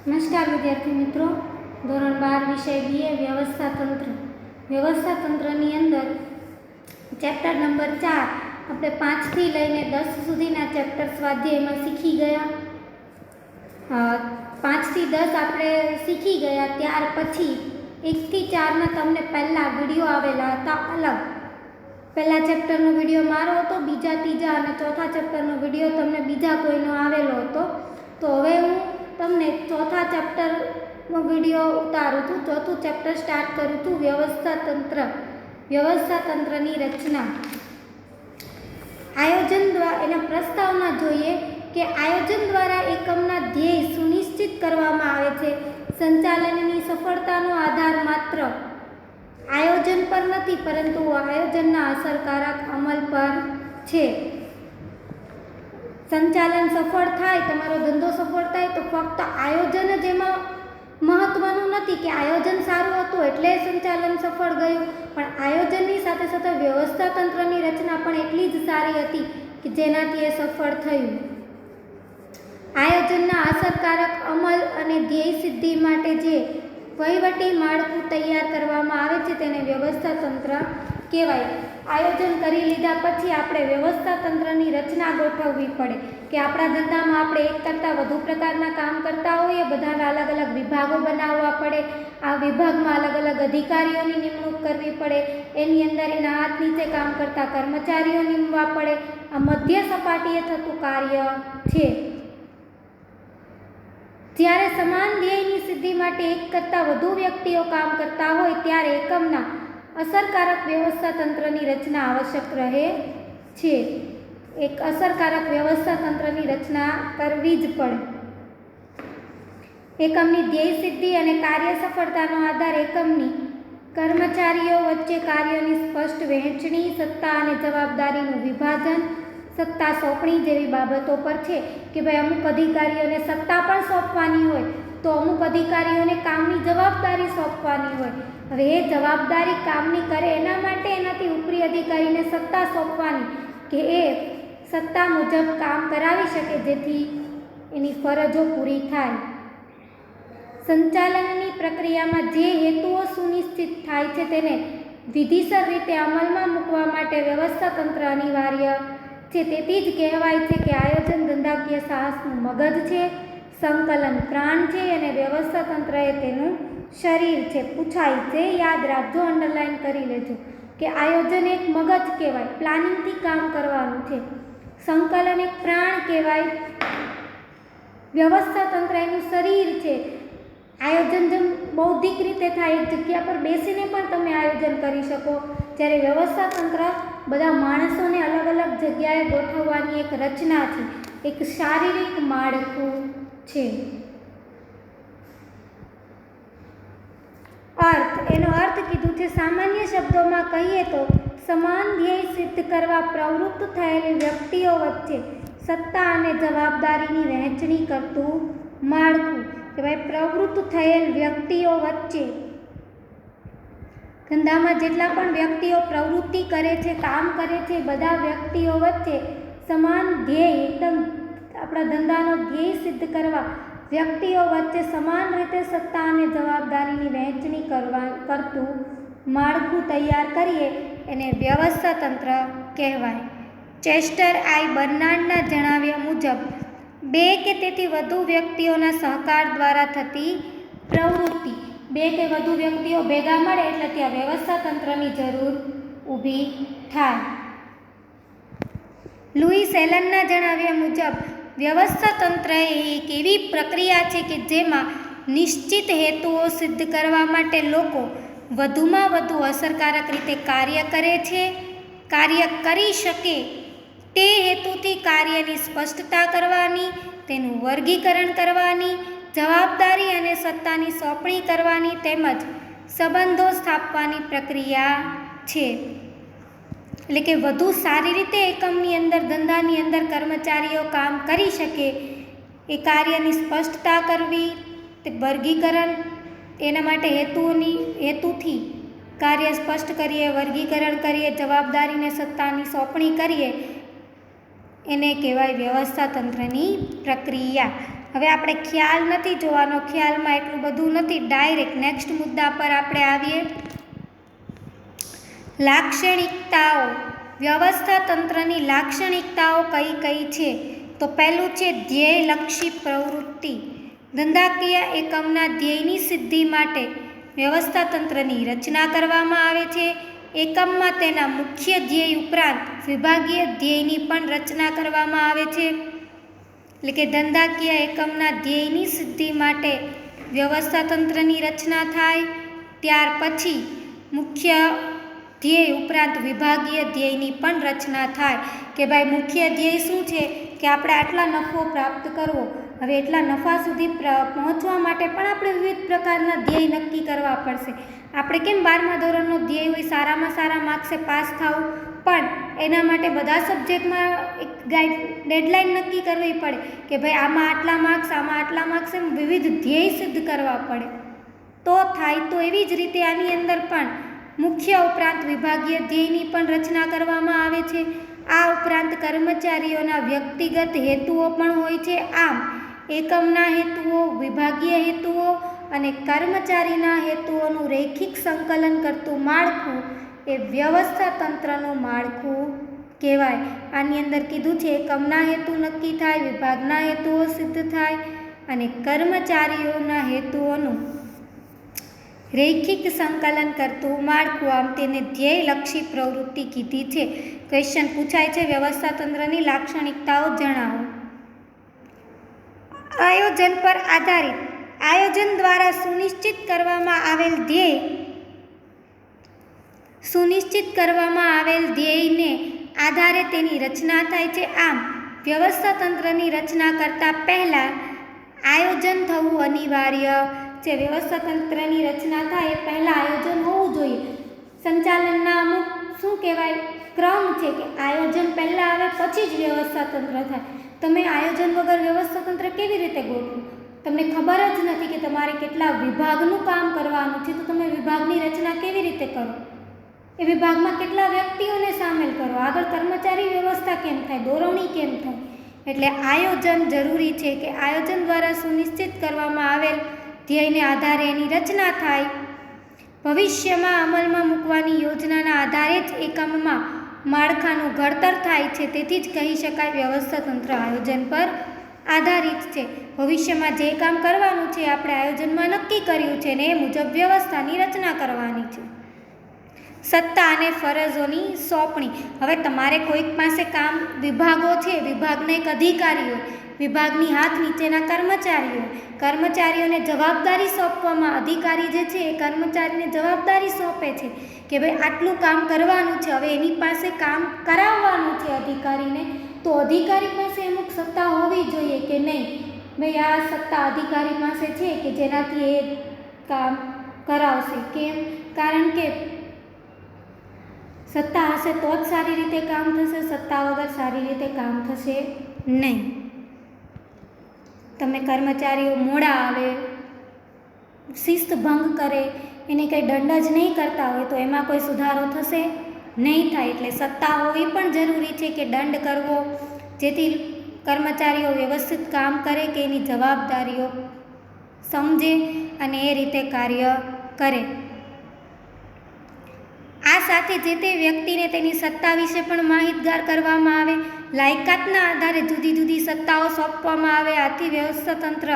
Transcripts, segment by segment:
નમસ્કાર વિદ્યાર્થી મિત્રો, ધોરણ 12 વિષય બીએ વ્યવસ્થા તંત્ર. વ્યવસ્થા તંત્રની અંદર ચેપ્ટર નંબર 4 આપણે 5 થી લઈને 10 સુધીના ચેપ્ટર સ્વાધ્યાયમાં શીખી ગયા. 5 થી 10 આપણે શીખી ગયા. ત્યાર પછી 1 થી 4ના તમને પહેલા વિડીયો આવેલા હતા અલગ. પહેલા ચેપ્ટરનો વિડીયો મારો હતો, બીજા, ત્રીજા અને ચોથા ચેપ્ટરનો વિડીયો તમને બીજા કોઈનો આવેલો હતો. તો હવે હું તમને ચોથા ચેપ્ટરનો વિડીયો ઉતારું છું. ચોથું ચેપ્ટર સ્ટાર્ટ કરું છું, વ્યવસ્થા તંત્ર. વ્યવસ્થા તંત્રની રચના. આયોજન દ્વારા એના પ્રસ્તાવના જોઈએ કે આયોજન દ્વારા એકમના ધ્યેય સુનિશ્ચિત કરવામાં આવે છે. સંચાલનની સફળતાનો આધાર માત્ર આયોજન પર નથી, પરંતુ આયોજનના અસરકારક અમલ પર છે. સંચાલન સફળ થાય, તમારો ધંધો સફળ થાય તો ફક્ત આયોજન જ એમાં મહત્વનું નથી કે આયોજન સારું હતું એટલે સંચાલન સફળ ગયું, પણ આયોજનની સાથે સાથે વ્યવસ્થા તંત્રની રચના પણ એટલી જ સારી હતી કે જેનાથી એ સફળ થયું. આયોજનના અસરકારક અમલ અને ધ્યેય સિદ્ધિ માટે જે વહીવટી માળખું તૈયાર કરવામાં આવે છે તેને વ્યવસ્થા તંત્ર કહેવાય. આયોજન કરી લીધા પછી આપણે વ્યવસ્થા તંત્રની રચના ગોઠવવી પડે કે આપણા ધંધામાં આપણે એક કરતાં વધુ પ્રકારના કામ કરતા હોઈએ, બધાના અલગ અલગ વિભાગો બનાવવા પડે. આ વિભાગમાં અલગ અલગ અધિકારીઓની નિમણૂક કરવી પડે, એની અંદર એના હાથ નીચે કામ કરતા કર્મચારીઓ નીમવા પડે. આ મધ્ય સપાટીએ થતું કાર્ય છે. જ્યારે સમાન ધ્યેયની સિદ્ધિ માટે એક કરતાં વધુ વ્યક્તિઓ કામ કરતા હોય ત્યારે એકમના અસરકારક વ્યવસ્થા તંત્રની રચના આવશ્યક રહે છે. એક અસરકારક વ્યવસ્થા તંત્રની રચના કરવી જ પડે. એકમની ધ્યેય સિદ્ધિ અને કાર્ય સફળતાનો આધાર એકમની કર્મચારીઓ વચ્ચે કાર્યોની સ્પષ્ટ વહેંચણી, સત્તા અને જવાબદારીનું વિભાજન, સત્તા સોંપણી જેવી બાબતો પર છે કે ભાઈ અમુક અધિકારીઓને સત્તા પણ સોંપવાની હોય તો અમુક અધિકારીઓને કામની જવાબદારી સોંપવાની હોય. હવે એ જવાબદારી કામની કરે એના માટે એનાથી ઉપરી અધિકારીને સત્તા સોંપવાની કે એ સત્તા મુજબ કામ કરાવી શકે જેથી એની ફરજો પૂરી થાય. સંચાલનની પ્રક્રિયામાં જે હેતુઓ સુનિશ્ચિત થાય છે તેને વિધિસર રીતે અમલમાં મૂકવા માટે વ્યવસ્થા તંત્ર અનિવાર્ય છે. તેથી જ કહેવાય છે કે આયોજન ધંધાકીય સાહસનું મગજ છે, સંકલન પ્રાણ છે અને વ્યવસ્થા તંત્ર એ તેનું શરીર છે. પૂછાય છે, યાદ રાખજો, અંડરલાઈન કરી લેજો કે આયોજન એક મગજ કહેવાય, પ્લાનિંગથી કામ કરવાનું છે. સંકલન એક પ્રાણ કહેવાય, વ્યવસ્થા તંત્ર એનું શરીર છે. આયોજન જેમ બૌદ્ધિક રીતે થાય, એક જગ્યા પર બેસીને પણ તમે આયોજન કરી શકો, જ્યારે વ્યવસ્થા તંત્ર બધા માણસોને અલગ અલગ જગ્યાએ ગોઠવવાની એક રચના છે, એક શારીરિક માળખું છે. અર્થ, એનો અર્થ કીધું છે. સામાન્ય શબ્દોમાં કહીએ તો સમાન ધ્યેય સિદ્ધ કરવા પ્રવૃત્ત થયેલી વ્યક્તિઓ વચ્ચે સત્તા અને જવાબદારીની વહેંચણી કરતું માળખું. કે ભાઈ પ્રવૃત્ત થયેલ વ્યક્તિઓ વચ્ચે, ધંધામાં જેટલા પણ વ્યક્તિઓ પ્રવૃત્તિ કરે છે, કામ કરે છે, બધા વ્યક્તિઓ વચ્ચે સમાન ધ્યેય, એકદમ આપણા ધંધાનો ધ્યેય સિદ્ધ કરવા વ્યક્તિઓ વચ્ચે સમાન રીતે સત્તા અને જવાબદારીની વહેંચણી કરતું માળખું તૈયાર કરીએ એને વ્યવસ્થા તંત્ર કહેવાય. ચેસ્ટર આઈ બર્નાર્ડના જણાવ્યા મુજબ 2 કે તેથી વધુ વ્યક્તિઓના સહકાર દ્વારા થતી પ્રવૃત્તિ. 2 કે વધુ વ્યક્તિઓ ભેગા મળે એટલે ત્યાં વ્યવસ્થા તંત્રની જરૂર ઊભી થાય. લુઈસ એલનના જણાવ્યા મુજબ વ્યવસ્થા તંત્ર એ એક એવી પ્રક્રિયા છે કે જેમાં નિશ્ચિત હેતુઓ સિદ્ધ કરવા માટે લોકો વધુમાં વધુ અસરકારક રીતે કાર્ય કરે છે. કાર્ય કરી શકે તે હેતુથી કાર્યની સ્પષ્ટતા કરવાની, તેનું વર્ગીકરણ કરવાની, જવાબદારી અને સત્તાની સોંપણી કરવાની તેમજ સંબંધો સ્થાપવાની પ્રક્રિયા છે. એટલે કે વધુ સારી રીતે એકમની અંદર, ધંધાની અંદર કર્મચારીઓ કામ કરી શકે એ કાર્યની સ્પષ્ટતા કરવી, તે વર્ગીકરણ, એના માટે હેતુથી કાર્ય સ્પષ્ટ કરીએ, વર્ગીકરણ કરીએ, જવાબદારીને સત્તાની સોંપણી કરીએ એને કહેવાય વ્યવસ્થા તંત્રની પ્રક્રિયા. હવે આપણે ખ્યાલ નથી જોવાનો, ખ્યાલમાં એટલું બધું નથી, ડાયરેક્ટ નેક્સ્ટ મુદ્દા પર આપણે આવીએ. લાક્ષણિકતાઓ. વ્યવસ્થા તંત્રની લાક્ષણિકતાઓ કઈ કઈ છે? તો પહેલું છે ધ્યેયલક્ષી પ્રવૃત્તિ. ધંધાકીય એકમના ધ્યેયની સિદ્ધિ માટે વ્યવસ્થા તંત્રની રચના કરવામાં આવે છે. એકમમાં તેના મુખ્ય ધ્યેય ઉપરાંત વિભાગીય ધ્યેયની પણ રચના કરવામાં આવે છે. એટલે કે ધંધાકીય એકમના ધ્યેયની સિદ્ધિ માટે વ્યવસ્થા તંત્રની રચના થાય, ત્યાર પછી મુખ્ય ધ્યેય ઉપરાંત વિભાગીય ધ્યેયની પણ રચના થાય. કે ભાઈ મુખ્ય ધ્યેય શું છે કે આપણે આટલા નફો પ્રાપ્ત કરવો. હવે એટલા નફા સુધી પહોંચવા માટે પણ આપણે વિવિધ પ્રકારના ધ્યેય નક્કી કરવા પડશે. આપણે કેમ 12મા ધોરણનો ધ્યેય હોય સારામાં સારા માર્ક્સે પાસ થવું, પણ એના માટે બધા સબ્જેક્ટમાં એક ડેડલાઇન નક્કી કરવી પડે કે ભાઈ આમાં આટલા માર્ક્સ, આમાં આટલા માર્ક્સ, એમ વિવિધ ધ્યેય સિદ્ધ કરવા પડે તો થાય. તો એવી જ રીતે આની અંદર પણ મુખ્ય ઉપરાંત વિભાગીય ધ્યેયની પણ રચના કરવામાં આવે છે. આ ઉપરાંત કર્મચારીઓના વ્યક્તિગત હેતુઓ પણ હોય છે. આમ એકમના હેતુઓ, વિભાગીય હેતુઓ અને કર્મચારીના હેતુઓનું રૈખિક સંકલન કરતું માળખું એ વ્યવસ્થા તંત્રનું માળખું કહેવાય. આની અંદર કીધું છે એકમના હેતુ નક્કી થાય, વિભાગના હેતુઓ સિદ્ધ થાય અને કર્મચારીઓના હેતુઓનું રૈખિક સંકલન કરતું માળખું, આમ તેને ધ્યેયલક્ષી પ્રવૃત્તિ કીધી છે. ક્વેશ્ચન પૂછાય છે વ્યવસ્થા તંત્રની લાક્ષણિકતાઓ જણાવો. આયોજન પર આધારિત. આયોજન દ્વારા સુનિશ્ચિત કરવામાં આવેલ ધ્યેયને આધારે તેની રચના થાય છે. આમ વ્યવસ્થા તંત્રની રચના કરતા પહેલાં આયોજન થવું અનિવાર્ય છે. વ્યવસ્થા તંત્રની રચના થાય એ પહેલાં આયોજન હોવું જોઈએ. સંચાલનના અમુક શું કહેવાય ક્રમ છે કે આયોજન પહેલાં આવે પછી જ વ્યવસ્થા તંત્ર થાય. તમે આયોજન વગર વ્યવસ્થા તંત્ર કેવી રીતે ગોઠવો? તમને ખબર જ નથી કે તમારે કેટલા વિભાગનું કામ કરવાનું છે, તો તમે વિભાગની રચના કેવી રીતે કરો? એ વિભાગમાં કેટલા વ્યક્તિઓને સામેલ કરો? આગળ કર્મચારી વ્યવસ્થા કેમ થાય? દોરવણી કેમ થાય? એટલે આયોજન જરૂરી છે કે આયોજન દ્વારા સુનિશ્ચિત કરવામાં આવેલ ધ્યેયને આધારે એની રચના થાય. ભવિષ્યમાં અમલમાં મૂકવાની યોજનાના આધારે જ એકમમાં માળખાનું ઘડતર થાય છે. તેથી જ કહી શકાય વ્યવસ્થા તંત્ર આયોજન પર આધારિત છે. ભવિષ્યમાં જે કામ કરવાનું છે આપણે આયોજનમાં નક્કી કર્યું છે ને એ મુજબ વ્યવસ્થાની રચના કરવાની છે. સત્તા અને ફરજોની સોંપણી. હવે તમારે કોઈક પાસે કામ, વિભાગો છે, વિભાગના એક અધિકારી હોય, વિભાગની હાથ નીચેના કર્મચારીઓને જવાબદારી સોંપવામાં, અધિકારી જે છે એ કર્મચારીને જવાબદારી સોંપે છે કે ભાઈ આટલું કામ કરવાનું છે. હવે એની પાસે કામ કરાવવાનું છે અધિકારીને, તો અધિકારી પાસે અમુક સત્તા હોવી જોઈએ કે નહીં ભાઈ આ સત્તા અધિકારી પાસે છે કે જેનાથી એ કામ કરાવશે. કેમ? કારણ કે સત્તા હશે તો જ સારી રીતે કામ થશે, સત્તા વગર સારી રીતે કામ થશે નહીં. તમે કર્મચારીઓ મોડા આવે, શિસ્ત ભંગ કરે, એને કંઈ દંડ જ નહીં કરતા હોય તો એમાં કોઈ સુધારો થશે નહીં થાય. એટલે સત્તા હોવી પણ જરૂરી છે કે દંડ કરવો, જેથી કર્મચારીઓ વ્યવસ્થિત કામ કરે, કે એની જવાબદારીઓ સમજે અને એ રીતે કાર્ય કરે. આ સાથે જે તે વ્યક્તિને તેની સત્તા વિશે પણ માહિતગાર કરવામાં આવે. લાયકાતના આધારે જુદી જુદી સત્તાઓ સોંપવામાં આવે. આથી વ્યવસ્થા તંત્ર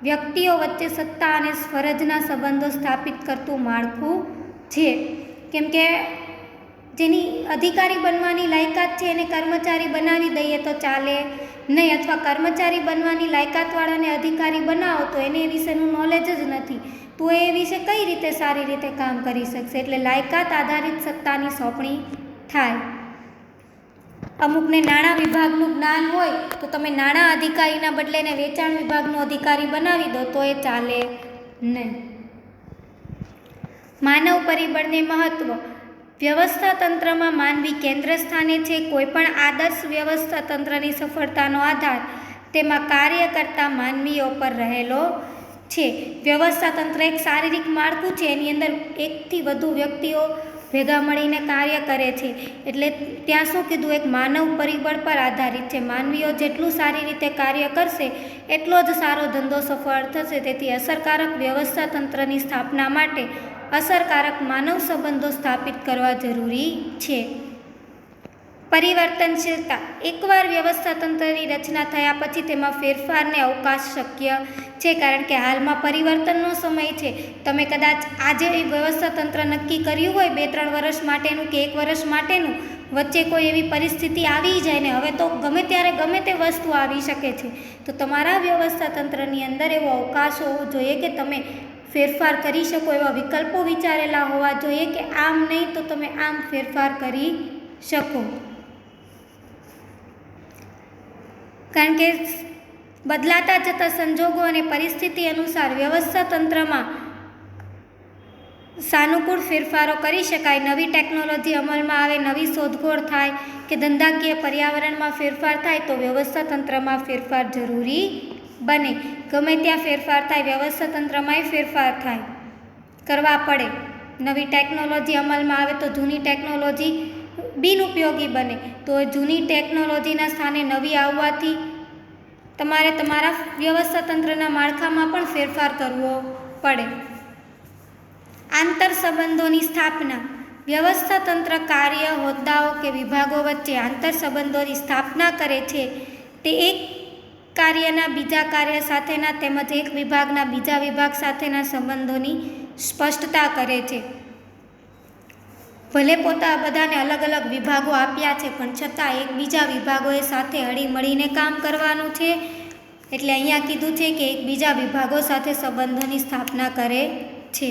વ્યક્તિઓ વચ્ચે સત્તા અને ફરજના સંબંધો સ્થાપિત કરતું માળખું છે. કેમ કે જેની અધિકારી બનવાની લાયકાત છે એને કર્મચારી બનાવી દઈએ તો ચાલે નહીં, અથવા કર્મચારી બનવાની લાયકાતવાળાને અધિકારી બનાવો તો એને એ વિશેનું નોલેજ જ નથી, તો એ વિશે કઈ રીતે સારી રીતે કામ કરી શકશે? એટલે લાયકાત આધારિત સત્તાની સોંપણી થાય. અમુકને નાણાં વિભાગનું જ્ઞાન હોય તો તમે નાણાં અધિકારીના બદલે એને વેચાણ વિભાગનો અધિકારી બનાવી દો તો એ ચાલે નહીં. માનવ પરિબળને મહત્વ. વ્યવસ્થા તંત્રમાં માનવી કેન્દ્ર સ્થાને છે. કોઈપણ આદર્શ વ્યવસ્થા તંત્રની સફળતાનો આધાર તેમાં કાર્ય કરતા માનવીઓ પર રહેલો છે. વ્યવસ્થા તંત્ર એક શારીરિક માળખું છે. એની અંદર એકથી વધુ વ્યક્તિઓ ભેગા મળીને કાર્ય કરે છે. એટલે ત્યાં શું કીધું, એક માનવ પરિબળ પર આધારિત છે. માનવીઓ જેટલું સારી રીતે કાર્ય કરશે એટલો જ સારો ધંધો સફળ થશે. તેથી અસરકારક વ્યવસ્થા તંત્રની સ્થાપના માટે અસરકારક માનવ સંબંધો સ્થાપિત કરવા જરૂરી છે. પરિવર્તનશીલતા. એકવાર વ્યવસ્થા તંત્રની રચના થયા પછી તેમાં ફેરફારને અવકાશ શક્ય છે, કારણ કે હાલમાં પરિવર્તનનો સમય છે. તમે કદાચ આજે વ્યવસ્થા તંત્ર નક્કી કર્યું હોય 2-3 વર્ષ માટેનું કે 1 વર્ષ માટેનું, વચ્ચે કોઈ એવી પરિસ્થિતિ આવી જાય ને હવે તો ગમે ત્યારે ગમે તે વસ્તુ આવી શકે છે, તો તમારા વ્યવસ્થા તંત્રની અંદર એવો અવકાશ હોવો જોઈએ કે તમે ફેરફાર કરી શકો. એવા વિકલ્પો વિચારેલા હોવા જોઈએ કે આમ નહીં તો તમે આમ ફેરફાર કરી શકો. કારણ કે બદલાતા જતા સંજોગો અને પરિસ્થિતિ અનુસાર વ્યવસ્થા તંત્રમાં સાનુકૂળ ફેરફારો કરી શકાય. નવી ટેકનોલોજી અમલમાં આવે, નવી શોધખોળ થાય કે ધંધાકીય પર્યાવરણમાં ફેરફાર થાય તો વ્યવસ્થા તંત્રમાં ફેરફાર જરૂરી બને. ગમે ત્યાં ફેરફાર થાય, વ્યવસ્થા તંત્રમાંય ફેરફાર થાય, કરવા પડે. નવી ટેકનોલોજી અમલમાં આવે તો જૂની ટેકનોલોજી બિનઉપયોગી બને, તો જૂની ટેકનોલોજીના સ્થાને નવી આવવાથી તમારે તમારા વ્યવસ્થા તંત્રના માળખામાં પણ ફેરફાર કરવો પડે. આંતર સંબંધોની સ્થાપના. વ્યવસ્થા તંત્ર કાર્ય, હોદ્દાઓ કે વિભાગો વચ્ચે આંતર સંબંધોની સ્થાપના કરે છે. તે એક કાર્યના બીજા કાર્ય સાથેના તેમજ એક વિભાગના બીજા વિભાગ સાથેના સંબંધોની સ્પષ્ટતા કરે છે. ભલે પોતા બધાને અલગ અલગ વિભાગો આપ્યા છે, પણ છતાં એકબીજા વિભાગોએ સાથે હળી મળીને કામ કરવાનું છે. એટલે અહીંયા કીધું છે કે એકબીજા વિભાગો સાથે સંબંધોની સ્થાપના કરે છે.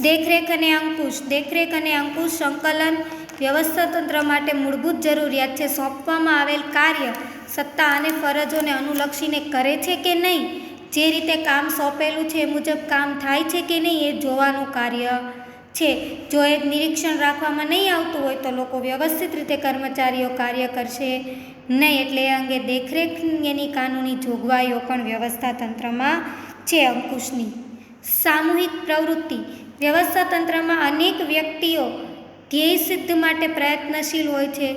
દેખરેખ અને અંકુશ. દેખરેખ અને અંકુશ સંકલન વ્યવસ્થા તંત્ર માટે મૂળભૂત જરૂરિયાત છે. સોંપવામાં આવેલ કાર્ય સત્તા અને ફરજોને અનુલક્ષીને કરે છે કે નહીં, જે રીતે કામ સોંપેલું છે એ મુજબ કામ થાય છે કે નહીં એ જોવાનું કાર્ય છે. જો એ નિરીક્ષણ રાખવામાં નહીં આવતું હોય તો લોકો વ્યવસ્થિત રીતે કર્મચારીઓ કાર્ય કરશે નહીં. એટલે એ અંગે દેખરેખ એની કાનૂની જોગવાઈઓ પણ વ્યવસ્થા તંત્રમાં છે. અંકુશની સામૂહિક પ્રવૃત્તિ. વ્યવસ્થા તંત્રમાં અનેક વ્યક્તિઓ ધ્યેય સિદ્ધ માટે પ્રયત્નશીલ હોય છે.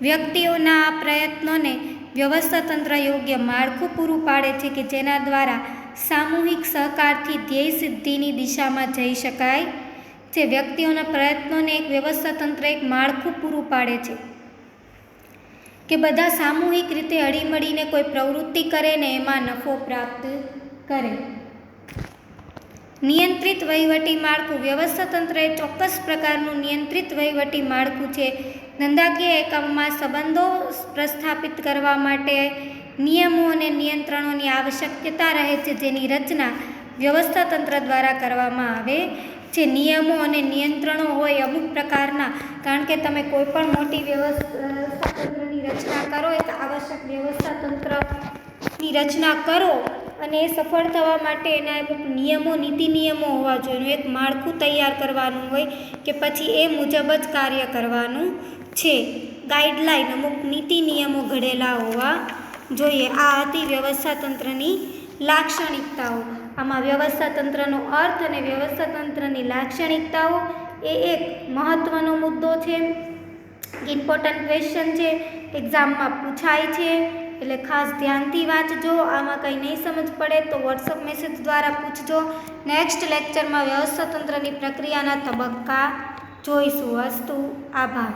વ્યક્તિઓના આ પ્રયત્નોને વ્યવસ્થા તંત્ર યોગ્ય માળખું પૂરું પાડે છે કે જેના દ્વારા સામૂહિક સહકારથી ધ્યેય સિદ્ધિની દિશામાં જઈ શકાય છે. વ્યક્તિઓના પ્રયત્નોને એક વ્યવસ્થા તંત્ર એક માળખું પૂરું પાડે છે કે બધા સામૂહિક રીતે હળીમળીને કોઈ પ્રવૃત્તિ કરે ને એમાં નફો પ્રાપ્ત કરે. નિયંત્રિત વહીવટી માળખું. વ્યવસ્થા તંત્ર એ ચોક્કસ પ્રકારનું નિયંત્રિત વહીવટી માળખું છે. ધંધાકીય એકમમાં સંબંધો પ્રસ્થાપિત કરવા માટે નિયમો અને નિયંત્રણોની આવશ્યકતા રહે છે, જેની રચના વ્યવસ્થા તંત્ર દ્વારા કરવામાં આવે છે. નિયમો અને નિયંત્રણો હોય અમુક પ્રકારના, કારણ કે તમે કોઈ પણ મોટી વ્યવસ્થા તંત્રની રચના કરો, એક આવશ્યક વ્યવસ્થા તંત્રની રચના કરો અને એ સફળ થવા માટે એના અમુક નિયમો, નીતિ નિયમો હોવા જોઈએ. એક માળખું તૈયાર કરવાનું હોય કે પછી એ મુજબ જ કાર્ય કરવાનું છે. ગાઈડલાઈન, અમુક નીતિ નિયમો ઘડેલા હોવા જોઈએ. આ હતી વ્યવસ્થા તંત્રની લાક્ષણિકતાઓ. આમાં વ્યવસ્થા તંત્રનો અર્થ અને વ્યવસ્થા તંત્રની લાક્ષણિકતાઓ એ એક મહત્ત્વનો મુદ્દો છે. ઇમ્પોર્ટન્ટ ક્વેશ્ચન છે, એક્ઝામમાં પૂછાય છે, એટલે ખાસ ધ્યાનથી વાંચજો. આમાં કંઈ નહીં સમજ પડે તો વોટ્સઅપ મેસેજ દ્વારા પૂછજો. નેક્સ્ટ લેક્ચરમાં વ્યવસ્થા તંત્રની પ્રક્રિયાના તબક્કા જોઈશું. અસ્તુ. આભાર.